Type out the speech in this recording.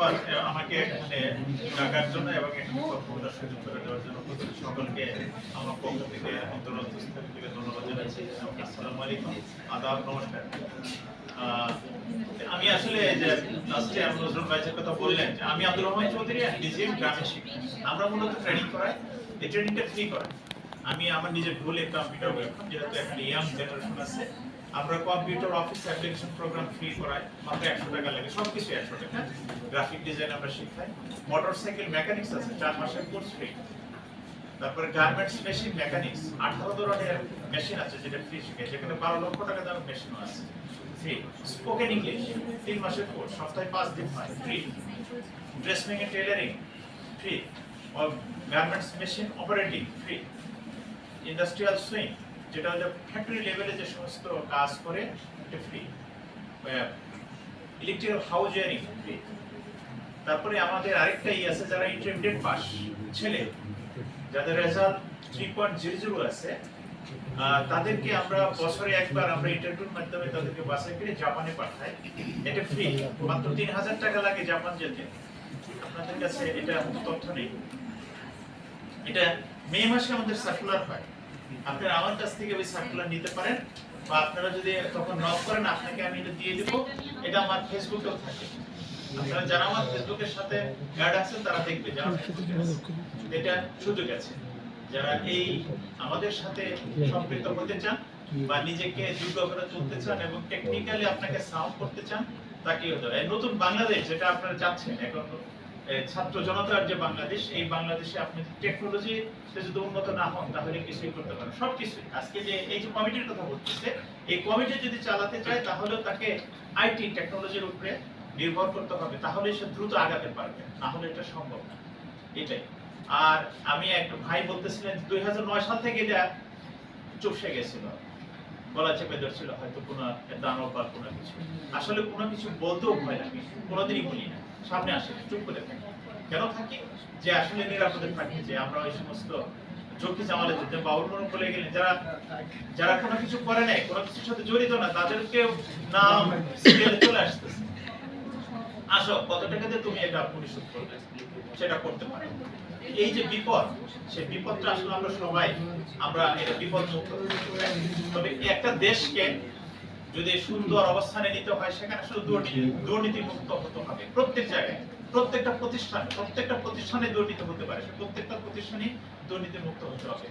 ধন্যবাদ আমাকে এখানে ডাকার জন্য এবং এখানে বক্তব্য সুযোগ করে দেওয়ার জন্য সকলকে আমার পক্ষ থেকে অন্তরস্থল থেকে ধন্যবাদ জানাচ্ছি। আসসালামু আলাইকুম, আদাব, নমস্কার। আমি আসলে যে লাস্টে নজরুল ভাইয়ের কথা বললেন যে আমি আব্দুর রহমান চৌধুরী ডিজিএম গ্রামীণ শিক্ষা। আমরা মূলত ট্রেনিং করাই, এই ট্রেনিংটা ফ্রি করাই। আমি আমার নিজের ভুলে কম্পিউটার ওয়েবসাইট যেহেতু এখন ইয়াং জেনারেশন আছে, আমরা computer office application program free করাই, মাত্র 100 টাকা লাগে, সবকিছু 100 টাকা। গ্রাফিক ডিজাইন আমরা শিখাই, মোটরসাইকেল মেকানিক্স আছে 4 মাসের কোর্স ফ্রি। তারপরে গার্মেন্টস মেশিন মেকানিক্স 18 ধরনের মেশিন আছে যেটা ফ্রি শিখাই, যেখানে 12 লক্ষ টাকা দামের মেশিনও আছে ফ্রি। স্পোকেন ইংলিশ 3 মাসের কোর্স, সপ্তাহে 5 দিন হয় free. Dressing and tailoring free. Garments machine operating free. Industrial sewing যেটা হলো ফ্যাক্টরি লেভেলে যে সমস্ত কাজ করে এটা free. Electrical house wiring free. তারপরে আমাদের আরেকটাই আছে যারা ইন্টারমিডিয়েট পাস ছেলে যাদের রেজাল্ট 3.00 আছে, তাদেরকে আমরা বছরে একবার আমরা ইন্টারভিউর মাধ্যমে তাদেরকে বাছাই করে জাপানে পাঠাই। এটা ফ্রি, মাত্র 3000 টাকা লাগে জাপান যেতে। আপনাদের কাছে এটা তথ্য নেই। এটা মে মাসে আমাদের সার্কুলার হয়, আপনারা আমার কাছ থেকে ওই সার্কুলার নিতে পারেন, বা আপনারা যদি তখন নক করেন আপনাকে আমি এটা দিয়ে দেব। এটা আমার ফেসবুকেও থাকে, আপনারা যারা আমার ফেসবুকের সাথে অ্যাড আছেন তারা দেখবে যারা এটা সুযোগ আছে। যারা এই আমাদের সাথে সম্পৃক্ত হতে চান বা নিজেকে যোগ্য করে তুলতে চান এবং টেকনিক্যালি আপনাকে সাউন্ড করতে চান, তাকে এই নতুন বাংলাদেশ যেটা আপনারা চাচ্ছেন এখন, ছাত্র জনতার যে বাংলাদেশ, এই বাংলাদেশে আপনি টেকনোলজি যদি উন্নত না হন তাহলে কিছুই করতে পারেন, সবকিছুই। আজকে যে এই যে কমিটির কথা বলতেছে, এই কমিটি যদি চালাতে চায় তাহলে তাকে আইটি টেকনোলজির উপরে নির্ভর করতে হবে, তাহলে সে দ্রুত আগাতে পারবে, না হলে এটা সম্ভব না। এটাই। আর আমি একটা ভাই বলতেছিলেন 2009 সাল থেকে এটা চুপসে গেছিল, গলা চেপে ধরছিল হয়তো কোনো দানব বা কোনো কিছু। আসলে কোনো কিছু বলতেও ভয় লাগে, কোনোদিনই বলি না, সামনে আসে চুপ করে থাকি। কেন থাকি? যে আসলে নিরাপদে থাকি, যে আমরা ওই সমস্ত চোখে জামালে যেতে বাউল মনে বলে গেলেন যারা যারা কোনো কিছু করে নাই, কোনো কিছুর সাথে জড়িত না, তাদেরকে নাম সিরিয়ালে চলে আসতেছে। আসো কত টাকা দিয়ে তুমি এটা পরিশোধ করবে, সেটা করতে পারো। এই যে বিপদ, সেই বিপদটা আসলে আমরা সবাই এটা বিপদ মুক্ত। তবে একটা দেশকে যদি সুন্দর অবস্থানে নিতে হয় সেখানে আসলে দুর্নীতি মুক্ত হতে হবে প্রত্যেক জায়গায়, প্রত্যেকটা প্রতিষ্ঠানে দুর্নীতি হতে পারে, প্রত্যেকটা প্রতিষ্ঠানই দুর্নীতি মুক্ত হতে হবে।